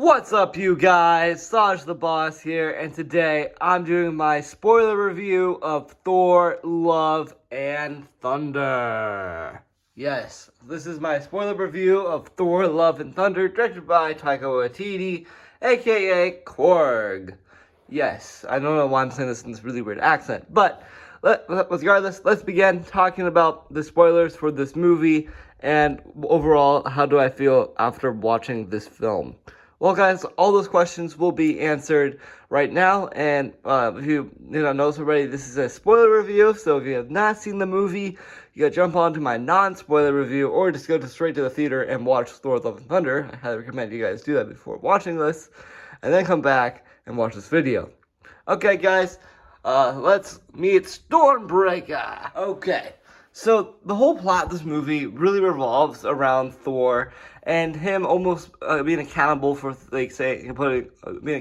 What's up, you guys? Saj the Boss here, and today I'm doing my spoiler review of Thor Love and Thunder. Yes, this is my spoiler review of Thor Love and Thunder, directed by Taika Waititi, aka Korg. Yes, I don't know why I'm saying this in this really weird accent, but regardless, let's begin talking about the spoilers for this movie and overall, how do I feel after watching this film. Well, guys, all those questions will be answered right now, and if you know this already, this is a spoiler review, so if you have not seen the movie, you gotta jump on to my non-spoiler review, or just go straight to the theater and watch Thor Love and Thunder. I highly recommend you guys do that before watching this, and then come back and watch this video. Okay, guys, let's meet Stormbreaker. Okay. So the whole plot of this movie really revolves around Thor and him almost being accountable for, being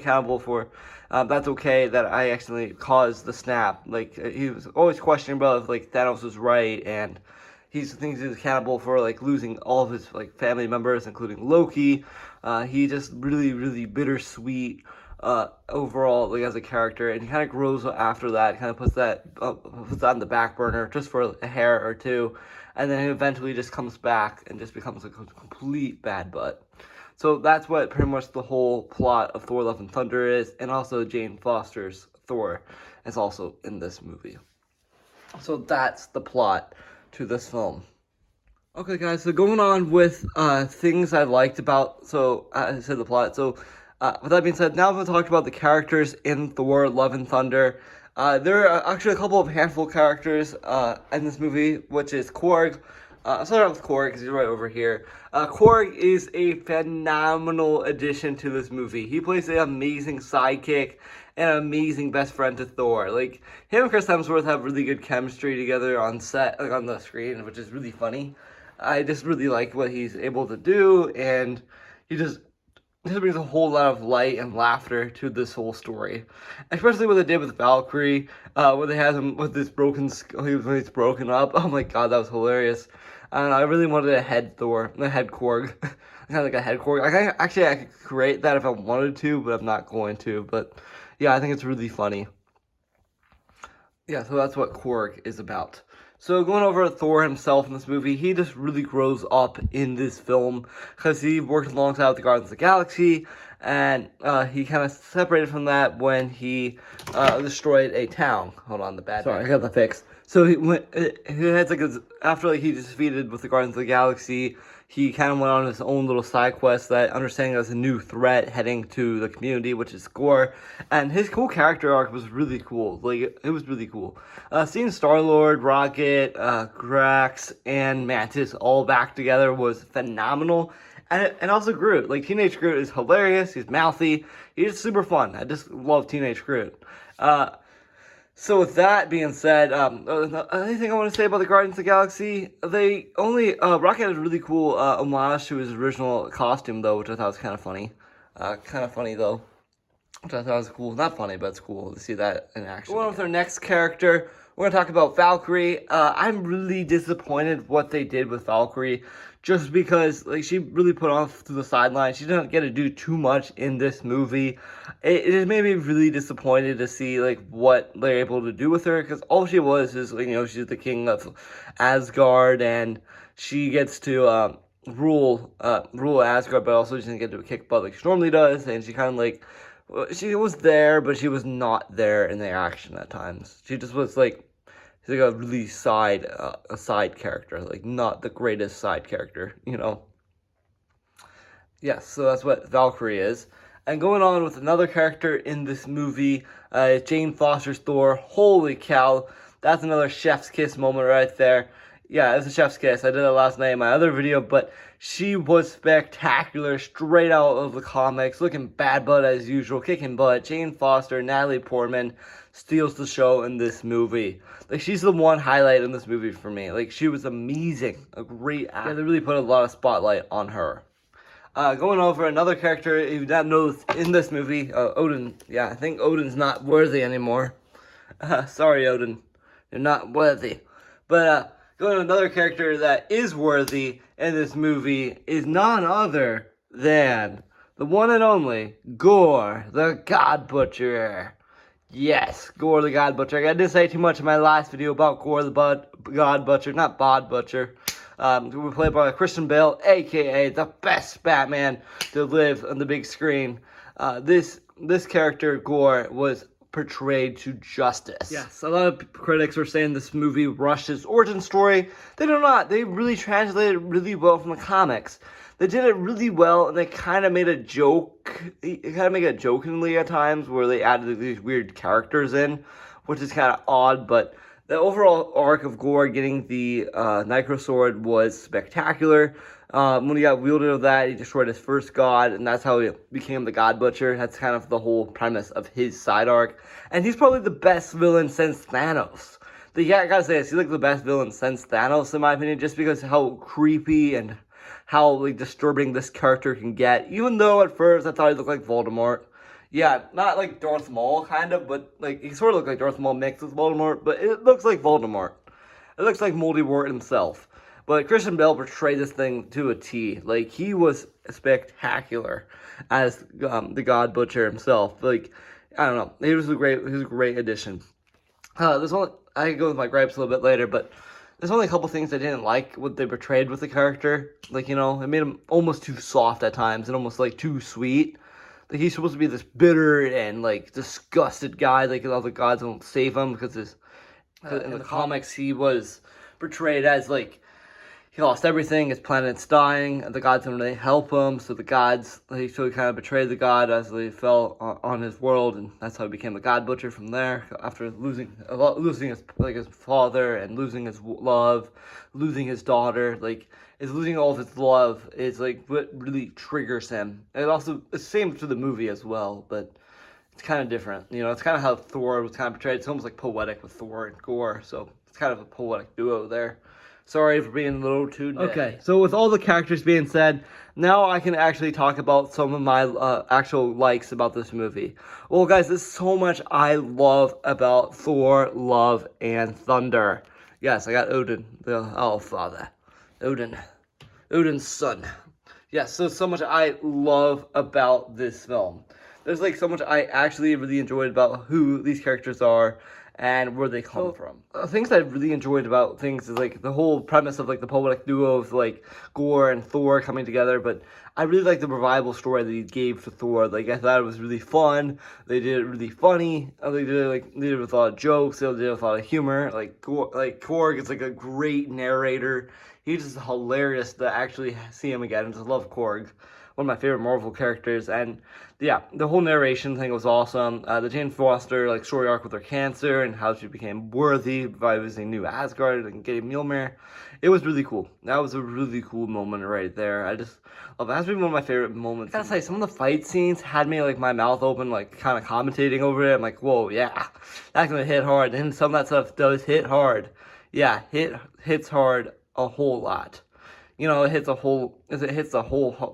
accountable for, that's okay that I accidentally caused the snap. Like, he was always questioning about if, Thanos was right, and he thinks he's accountable for, losing all of his, family members, including Loki. He just really bittersweet, overall, as a character, and he kind of grows after that, kind of puts that on the back burner just for a hair or two, and then he eventually just comes back and just becomes a complete bad butt. So that's what pretty much the whole plot of Thor Love and Thunder is, and also Jane Foster's Thor is also in this movie. So that's the plot to this film. Okay, guys, so going on with things I liked about, I said the plot, so with that being said, now I'm going to talk about the characters in Thor Love and Thunder. There are actually a couple of handful of characters in this movie, which is Korg. I'll start out with Korg because he's right over here. Korg is a phenomenal addition to this movie. He plays an amazing sidekick and an amazing best friend to Thor. Him and Chris Hemsworth have really good chemistry together on set, on the screen, which is really funny. I just really like what he's able to do, and this brings a whole lot of light and laughter to this whole story, especially what they did with Valkyrie, where they had him with this when he's broken up. Oh my god, that was hilarious. And I really wanted a head Korg, kind of like a head Korg. I could create that if I wanted to, but I'm not going to. But yeah, I think it's really funny. Yeah, so that's what Korg is about. So going over Thor himself in this movie, he just really grows up in this film because he worked alongside with the Guardians of the Galaxy, and he kind of separated from that when he destroyed a town. Hold on, Sorry, I got the fix. So after he defeated with the Guardians of the Galaxy, he kind of went on his own little side quest that understanding there's a new threat heading to the community, which is Gore. And his cool character arc was really cool. It was really cool. Seeing Star-Lord, Rocket, Drax, and Mantis all back together was phenomenal. And also Groot. Teenage Groot is hilarious. He's mouthy. He's super fun. I just love Teenage Groot. So with that being said, anything I want to say about the Guardians of the Galaxy? Rocket has a really cool homage to his original costume, though, which I thought was kind of funny. Though. Which I thought was cool. Not funny, but it's cool to see that in action. Going on with our next character, we're going to talk about Valkyrie. I'm really disappointed what they did with Valkyrie, just because she really put on to the sideline. She didn't get to do too much in this movie. It just made me really disappointed to see what they're able to do with her, because all she was is she's the king of Asgard, and she gets to rule Asgard, but also she doesn't get to kick butt like she normally does, and she kind of she was there, but she was not there in the action at times. She just was she's a really side character, not the greatest side character, Yes, so that's what Valkyrie is. And going on with another character in this movie, Jane Foster's Thor. Holy cow, that's another chef's kiss moment right there. Yeah, it's a chef's kiss. I did it last night in my other video, but she was spectacular, straight out of the comics, looking bad butt as usual, kicking butt. Jane Foster, Natalie Portman, steals the show in this movie. She's the one highlight in this movie for me. She was amazing, a great actor. Yeah, they really put a lot of spotlight on her. Going over another character you not know in this movie, Odin. Yeah, I think Odin's not worthy anymore. Sorry, Odin. You're not worthy. But, going to another character that is worthy in this movie is none other than the one and only Gore, the God Butcher. Yes, Gore the God Butcher. I didn't say too much in my last video about Gore the God Butcher, not Bod Butcher. We played by Christian Bale, aka the best Batman to live on the big screen. This character, Gore, was portrayed to justice. Yes, a lot of critics were saying this movie rushed his origin story. They do not. They really translated it really well from the comics. They did it really well, and they kind of made a joke. Kind of make it jokingly at times, where they added these weird characters in, which is kind of odd. But the overall arc of Gore getting the Nitro Sword was spectacular. When he got wielded of that, he destroyed his first god, and that's how he became the God Butcher. That's kind of the whole premise of his side arc. And he's probably the best villain since Thanos. I gotta say this, he's like the best villain since Thanos, in my opinion, just because how creepy and how like disturbing this character can get. Even though at first I thought he looked like Voldemort. Yeah, not like Darth Maul kind of, but like he sort of looked like Darth Maul mixed with Voldemort, but it looks like Voldemort. It looks like Moldy Wart himself. But Christian Bale portrayed this thing to a T. Like, he was spectacular as the God Butcher himself. Like, I don't know. He was a great addition. There's only, I can go with my gripes a little bit later, but there's only a couple things I didn't like what they portrayed with the character. Like, you know, it made him almost too soft at times and almost, like, too sweet. Like, he's supposed to be this bitter and, like, disgusted guy. Like, all the gods won't save him because in the comics he was portrayed as, like, he lost everything, his planet's dying, the gods don't really help him, so the gods, he kind of betrayed the god as they fell on his world, and that's how he became the God Butcher from there, after losing his father, and losing his love, losing his daughter, like, losing all of his love is, like, what really triggers him. And also, it's the same to the movie as well, but it's kind of different, you know, it's kind of how Thor was kind of portrayed. It's almost like poetic with Thor and Gore, so it's kind of a poetic duo there. Sorry for being a little too dead. Okay, so with all the characters being said, now I can actually talk about some of my actual likes about this movie. Well, guys, there's so much I love about Thor, Love, and Thunder. Yes, I got Odin, the All-Father. Odin's son. Yes, so much I love about this film. There's like so much I actually really enjoyed about who these characters are and where they come from. Things I really enjoyed about things is like the whole premise of like the poetic duo of like Gore and Thor coming together, but I really like the revival story that he gave to Thor. Like, I thought it was really fun. They did it really funny. They did it with a lot of jokes. They did it with a lot of humor. Like Korg is like a great narrator. He's just hilarious to actually see him again. I just love Korg. One of my favorite Marvel characters, and yeah, the whole narration thing was awesome. The Jane Foster like story arc with her cancer and how she became worthy by visiting New Asgard and getting Mjolnir, it was really cool. That was a really cool moment right there. I just love it. That's been one of my favorite moments. I gotta say, some of the fight scenes had me like my mouth open, like kind of commentating over it. I'm like, whoa, yeah, that's gonna hit hard. And some of that stuff does hit hard. Yeah, hits hard a whole lot. You know, it hits the whole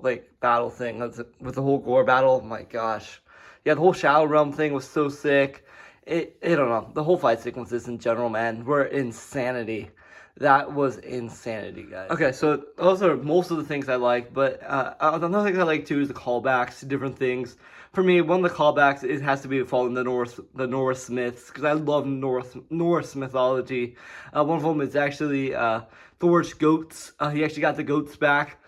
like battle thing with the whole Gore battle. Oh my gosh, yeah, the whole Shadow Realm thing was so sick. I don't know, the whole fight sequences in general, man, were insanity. That was insanity, guys. Okay, so those are most of the things I like, but another thing I like too is the callbacks to different things. For me, one of the callbacks, it has to be following the Norse myths, because I love Norse mythology. One of them is actually Thor's goats. He actually got the goats back.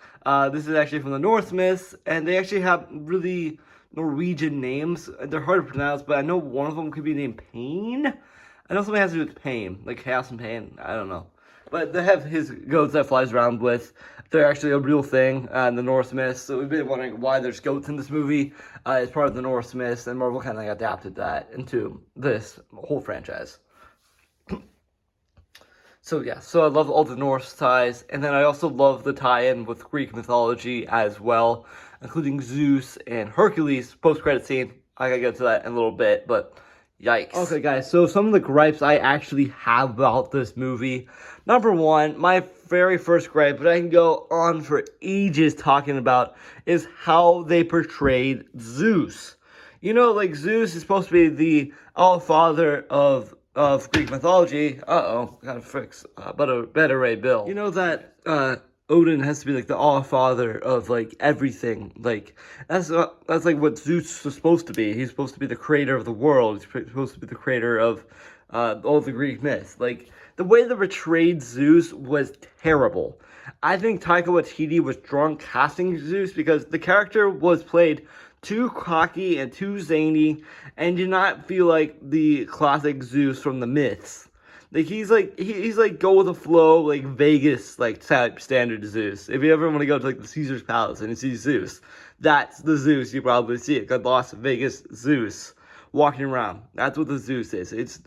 This is actually from the Norse myths, and they actually have really Norwegian names. They're hard to pronounce, but I know one of them could be named Pain. I know something has to do with pain, like chaos and pain. I don't know. But they have his goats that flies around with. They're actually a real thing in the Norse myths. So we've been wondering why there's goats in this movie. It's part of the Norse myths, and Marvel kind of adapted that into this whole franchise. So yeah, so I love all the Norse ties, and then I also love the tie-in with Greek mythology as well, including Zeus and Hercules post-credit scene. I gotta get to that in a little bit, but yikes. Okay, guys, so some of the gripes I actually have about this movie. Number one, my very first gripe, but I can go on for ages talking about, is how they portrayed Zeus. You know, like, Zeus is supposed to be the all-father of Greek mythology. Gotta fix Better Ray Bill. You know that Odin has to be like the all father of like everything. Like that's like what Zeus was supposed to be. He's supposed to be the creator of the world. He's supposed to be the creator of all the Greek myths. Like the way they portrayed Zeus was terrible. I think Taika Waititi was drunk casting Zeus because the character was played too cocky and too zany, and did not feel like the classic Zeus from the myths. Like he's like go with the flow, like Vegas like type standard Zeus. If you ever want to go to like the Caesar's Palace and you see Zeus, that's the Zeus you probably see. It got Las Vegas Zeus walking around. That's what the Zeus is.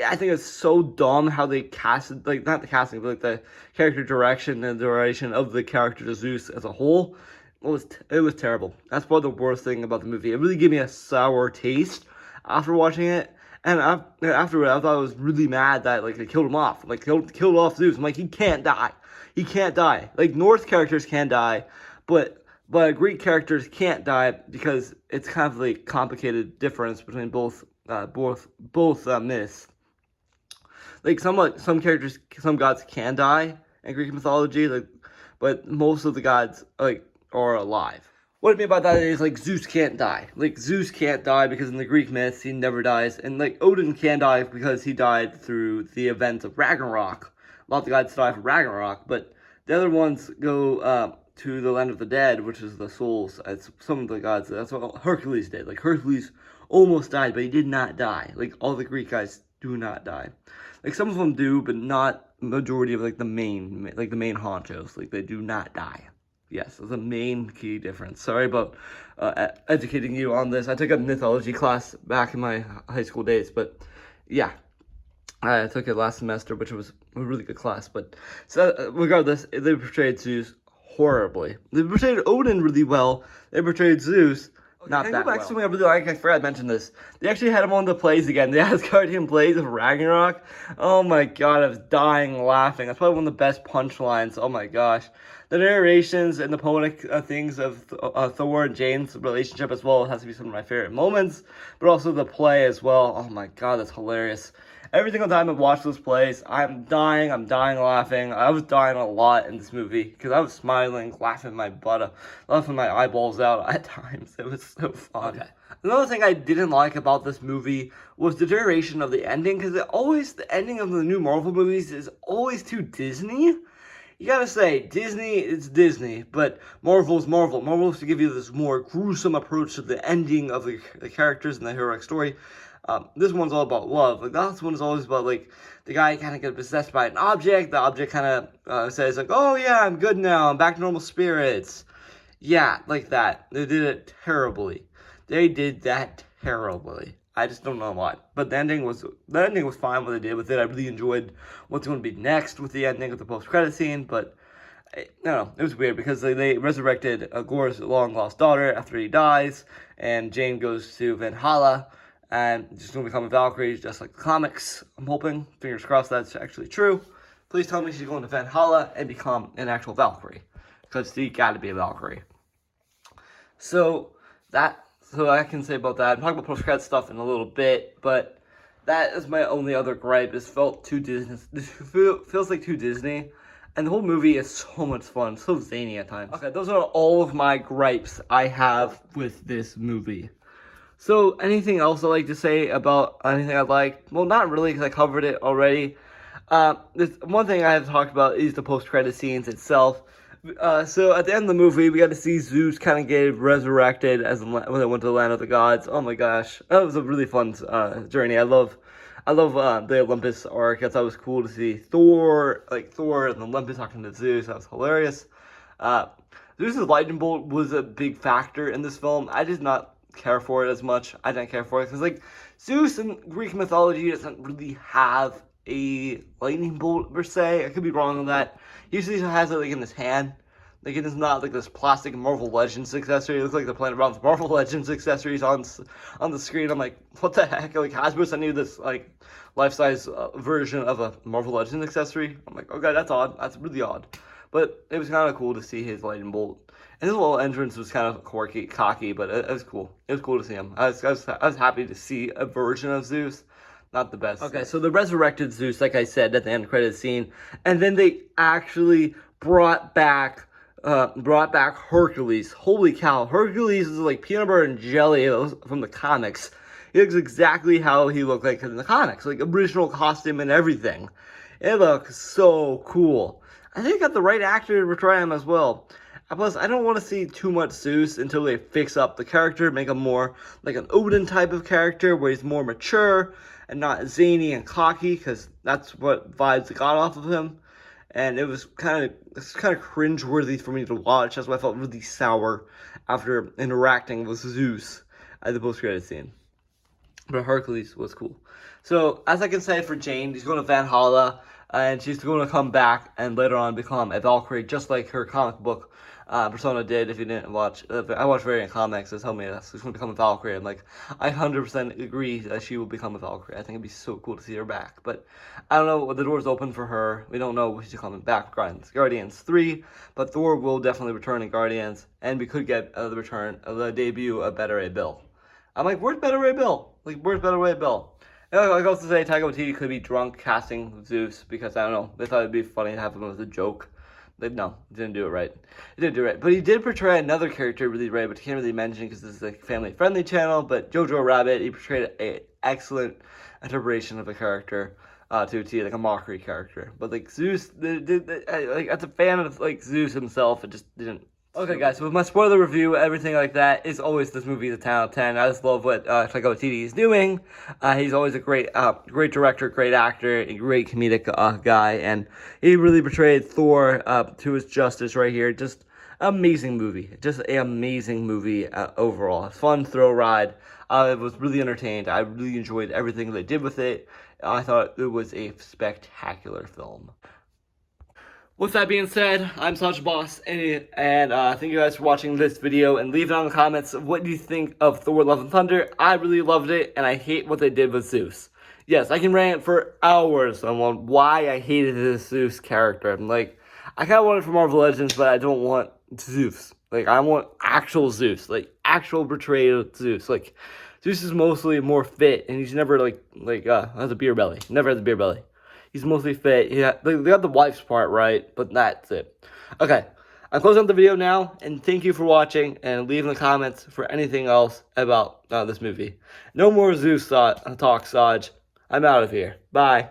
I think it's so dumb how they casted, like not the casting, but like the character direction and duration of the character Zeus as a whole. It was terrible. That's probably the worst thing about the movie. It really gave me a sour taste after watching it. And afterward, I thought I was really mad that like they killed him off, like killed off Zeus. I'm like, he can't die, he can't die. Like Norse characters can die, but Greek characters can't die because it's kind of like complicated difference between both myths. Like some characters, some gods can die in Greek mythology, like, but most of the gods like are alive. What I mean by that is, like, Zeus can't die. Like, Zeus can't die because in the Greek myths, he never dies. And, like, Odin can die because he died through the events of Ragnarok. A lot of the gods die from Ragnarok, but the other ones go to the land of the dead, which is the souls. It's some of the gods. That's what Hercules did. Like, Hercules almost died, but he did not die. Like, all the Greek guys do not die. Like, some of them do, but not majority of, like, the main honchos. Like, they do not die. Yes, that's the main key difference. Sorry about educating you on this. I took a mythology class back in my high school days, but yeah, I took it last semester, which was a really good class. But so regardless, they portrayed Zeus horribly. They portrayed Odin really well. They portrayed Zeus not that well. Can I go back to something I really like? I forgot to mention this. They actually had him on the plays again. The Asgardian plays of Ragnarok. Oh my god, I was dying laughing. That's probably one of the best punchlines. Oh my gosh. The narrations and the poetic things of Thor and Jane's relationship as well has to be some of my favorite moments, but also the play as well. Oh my god, that's hilarious. Every single time I watch those plays, I'm dying laughing. I was dying a lot in this movie because I was smiling, laughing laughing my eyeballs out at times. It was so fun. Okay. Another thing I didn't like about this movie was the duration of the ending, because the ending of the new Marvel movies is always too Disney. You gotta say, Disney is Disney, but Marvel's Marvel. Marvel has to give you this more gruesome approach to the ending of the characters and the heroic story. This one's all about love. Like, last one is always about, like, the guy kind of gets possessed by an object. The object kind of says, like, oh yeah, I'm good now. I'm back to normal spirits. Yeah, like that. They did it terribly. They did that terribly. I just don't know why. But the ending was fine what they did with it. I really enjoyed what's going to be next with the ending of the post-credit scene, but no, it was weird because they resurrected Gore's long-lost daughter after he dies, and Jane goes to Valhalla, and she's going to become a Valkyrie just like the comics. I'm hoping, fingers crossed, that's actually true. Please tell me she's going to Valhalla and become an actual Valkyrie, because she got to be a Valkyrie. So I can say about that. I'm talking about post-credit stuff in a little bit, but that is my only other gripe. It felt too Disney. This feels like too Disney, and the whole movie is so much fun, so zany at times. Okay, those are all of my gripes I have with this movie. So, anything else I'd like to say about anything I like? Well, not really, because I covered it already. This one thing I have to talk about is the post-credit scenes itself. So at the end of the movie, we got to see Zeus kind of get resurrected when they went to the land of the gods. Oh my gosh, that was a really fun journey. I love the Olympus arc. I thought it was cool to see Thor and Olympus talking to Zeus. That was hilarious. Zeus's lightning bolt was a big factor in this film. I did not care for it as much. I didn't care for it because, like, Zeus in Greek mythology doesn't really have a lightning bolt per se. I could be wrong on that. He usually has it like in his hand. Like, it is not like this plastic Marvel Legends accessory. It looks like they're playing around with Marvel Legends accessories on the screen. I'm like, what the heck? Like, Hasbro sent you this like life-size version of a Marvel Legends accessory. I'm like, okay, that's odd. That's really odd. But it was kind of cool to see his lightning bolt. And his little entrance was kind of quirky, cocky, but it was cool. It was cool to see him. I was happy to see a version of Zeus. Not the best. Okay, so the resurrected Zeus, like I said, at the end credit scene, and then they actually brought back Hercules. Holy cow, Hercules is like peanut butter and jelly from the comics. He looks exactly how he looked like in the comics, like original costume and everything. It looks so cool. I think I got the right actor to portray him as well. Plus, I don't want to see too much Zeus until they fix up the character, make him more like an Odin type of character where he's more mature and not zany and cocky, because that's what vibes I got off of him. And it's kind of cringe-worthy for me to watch. That's why I felt really sour after interacting with Zeus at the post-credit scene. But Hercules was cool. So, as I can say for Jane, he's going to Valhalla, and she's going to come back and later on become a Valkyrie, just like her comic book Persona did. If you didn't watch, I watched variant comics that tell me that she's going to become a Valkyrie, and like, I 100% agree that she will become a Valkyrie. I think it'd be so cool to see her back. But I don't know, the door's open for her. We don't know when she's coming back for Guardians 3, but Thor will definitely return in Guardians, and we could get the debut of Better Ray Bill. I'm like, where's Better Ray Bill? Like, where's Better Ray Bill? And I also say Taika Waititi could be drunk casting Zeus because, I don't know, they thought it'd be funny to have him as a joke. No, didn't do it right. He didn't do it right. But he did portray another character really right, but he can't really mention because this is a family-friendly channel. But Jojo Rabbit, he portrayed an excellent interpretation of a character to a T, like a mockery character. But, like, Zeus, like, as a fan of, like, Zeus himself, it just didn't. Okay, guys, so with my spoiler review, everything like that, is always this movie is a 10 out of 10. I just love what Taika Waititi is doing. He's always a great director, great actor, a great comedic guy, and he really portrayed Thor to his justice right here. Just amazing movie. Just an amazing movie overall. Fun thrill ride. I was really entertained. I really enjoyed everything they did with it. I thought it was a spectacular film. With that being said, I'm Sasha Boss, and thank you guys for watching this video, and leave down in the comments what do you think of Thor Love and Thunder. I really loved it, and I hate what they did with Zeus. Yes, I can rant for hours on why I hated this Zeus character. I'm like, I kind of want it for Marvel Legends, but I don't want Zeus. Like, I want actual Zeus, like, actual portrayal of Zeus. Like, Zeus is mostly more fit, and he's never, has a beer belly. Never has a beer belly. He's mostly fit. They got the wife's part right, but that's it. Okay, I'm closing out the video now, and thank you for watching, and leave in the comments for anything else about this movie. No more Zeus talk, Saj. I'm out of here. Bye.